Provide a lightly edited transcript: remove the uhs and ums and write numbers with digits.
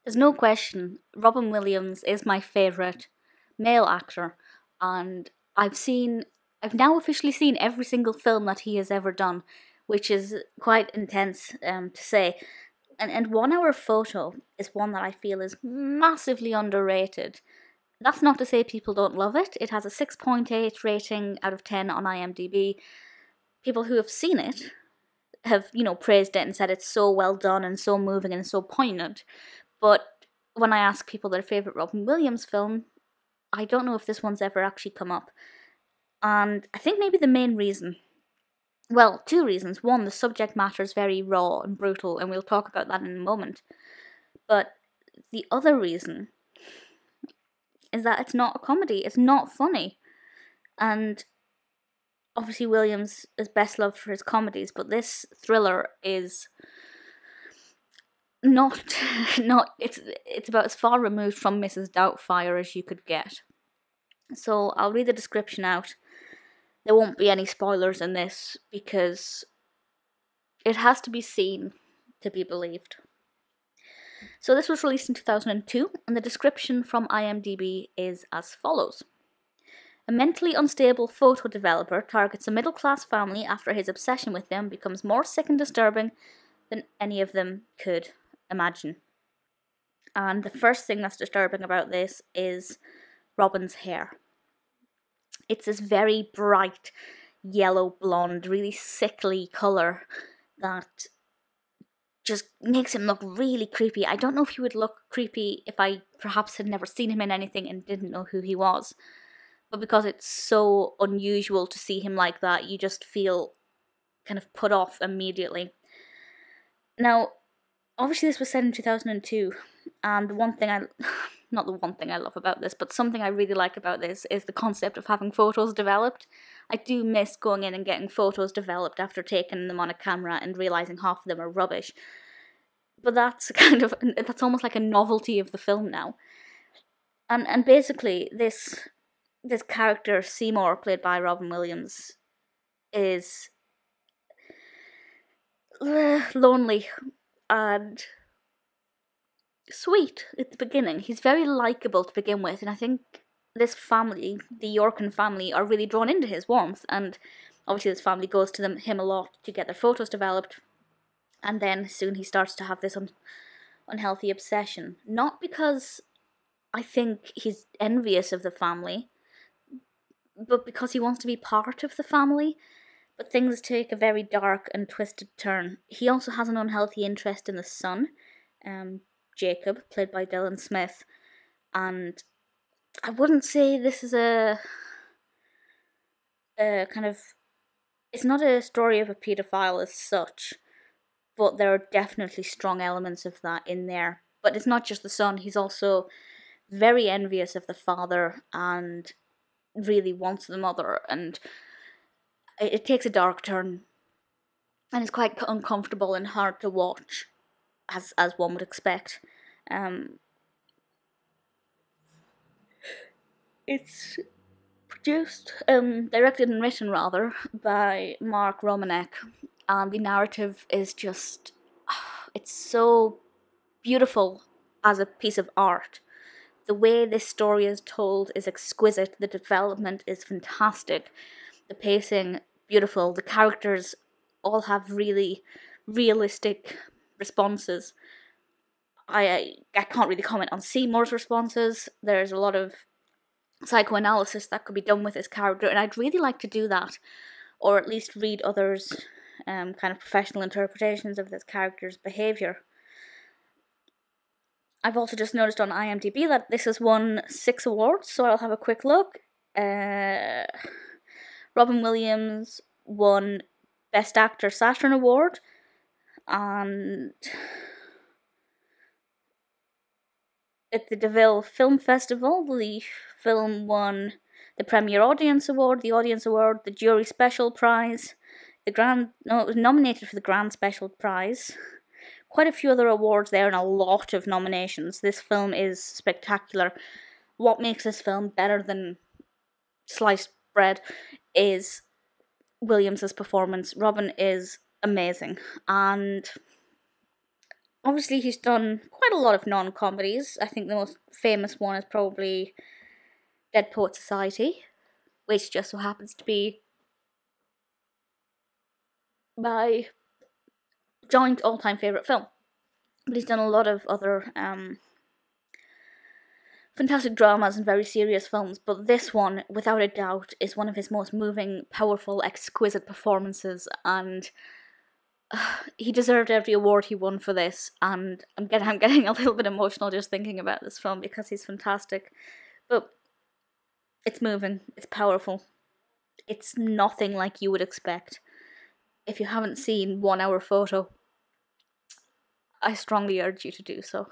There's no question, Robin Williams is my favourite male actor, and I've now officially seen every single film that he has ever done, which is quite intense to say. And 1 Hour Photo is one that I feel is massively underrated. That's not to say people don't love it. It has a 6.8 rating out of 10 on IMDb. People who have seen it have, praised it and said it's so well done and so moving and so poignant. But when I ask people their favourite Robin Williams film, I don't know if this one's ever actually come up. And I think maybe the main reason, well, two reasons. One, the subject matter is very raw and brutal, and we'll talk about that in a moment. But the other reason is that it's not a comedy, it's not funny. And obviously Williams is best loved for his comedies, but this thriller is not it's about as far removed from Mrs. Doubtfire as you could get. So I'll read the description out. There won't be any spoilers in this because it has to be seen to be believed. So this was released in 2002, and the description from IMDb is as follows. A mentally unstable photo developer targets a middle-class family after his obsession with them becomes more sick and disturbing than any of them could imagine. And the first thing that's disturbing about this is Robin's hair. It's this very bright yellow blonde, really sickly colour that just makes him look really creepy. I don't know if he would look creepy if I perhaps had never seen him in anything and didn't know who he was. But because it's so unusual to see him like that, you just feel kind of put off immediately. Now, obviously this was set in 2002, and not the one thing I love about this, but something I really like about this is the concept of having photos developed. I do miss going in and getting photos developed after taking them on a camera and realising half of them are rubbish. But that's almost like a novelty of the film now. And basically, this character, Seymour, played by Robin Williams, is lonely and sweet at the beginning. He's very likeable to begin with, and I think this family, the Yorkin family, are really drawn into his warmth, and obviously this family goes to him a lot to get their photos developed, and then soon he starts to have this unhealthy obsession. Not because I think he's envious of the family, but because he wants to be part of the family. But things take a very dark and twisted turn. He also has an unhealthy interest in the son, Jacob, played by Dylan Smith, and I wouldn't say this is a kind of... It's not a story of a paedophile as such, but there are definitely strong elements of that in there. But it's not just the son, he's also very envious of the father and really wants the mother, and it takes a dark turn, and it's quite uncomfortable and hard to watch, as one would expect. It's directed and written rather, by Mark Romanek, and the narrative is just, it's so beautiful as a piece of art. The way this story is told is exquisite, the development is fantastic, the pacing, beautiful, the characters all have really realistic responses. I can't really comment on Seymour's responses. There's a lot of psychoanalysis that could be done with his character, and I'd really like to do that, or at least read others' kind of professional interpretations of this character's behaviour. I've also just noticed on IMDb that this has won 6 awards, so I'll have a quick look. Robin Williams won Best Actor Saturn Award, and at the Deauville Film Festival, the film won the Premier Audience Award, the Audience Award, the Jury Special Prize, it was nominated for the Grand Special Prize. Quite a few other awards there and a lot of nominations. This film is spectacular. What makes this film better than sliced bread is Williams's performance. Robin is amazing, and Obviously, he's done quite a lot of non-comedies. I think the most famous one is probably Dead Poet Society, which just so happens to be my joint all-time favourite film. But he's done a lot of other fantastic dramas and very serious films, but this one, without a doubt, is one of his most moving, powerful, exquisite performances, and he deserved every award he won for this, and I'm getting a little bit emotional just thinking about this film because he's fantastic. But it's moving, it's powerful, it's nothing like you would expect. If you haven't seen 1 Hour Photo, I strongly urge you to do so.